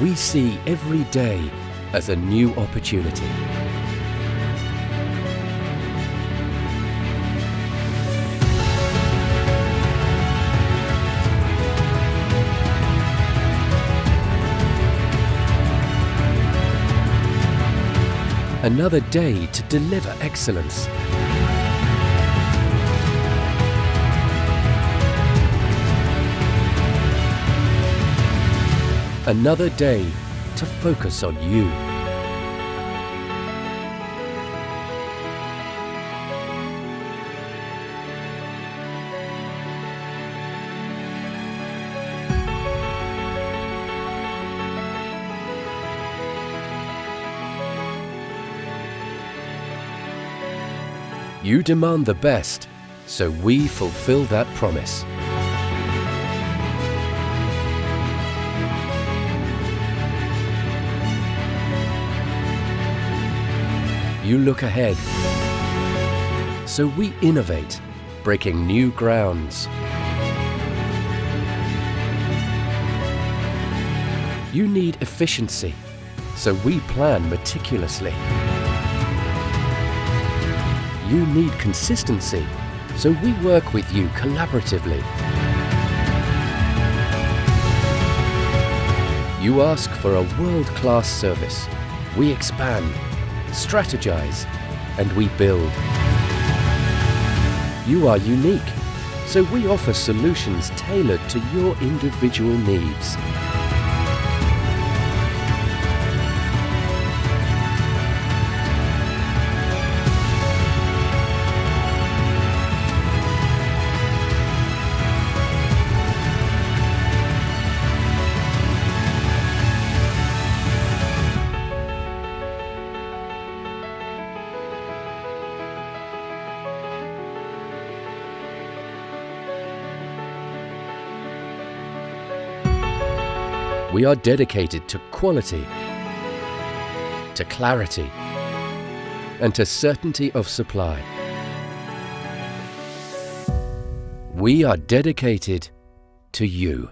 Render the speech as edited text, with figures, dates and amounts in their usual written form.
We see every day as a new opportunity. Another day to deliver excellence. Another day to focus on you. You demand the best, so we fulfill that promise. You look ahead, so we innovate, breaking new grounds. You need efficiency, so we plan meticulously. You need consistency, so we work with you collaboratively. You ask for a world-class service. We expand, strategize, and we build. You are unique, so we offer solutions tailored to your individual needs. We are dedicated to quality, to clarity, and to certainty of supply. We are dedicated to you.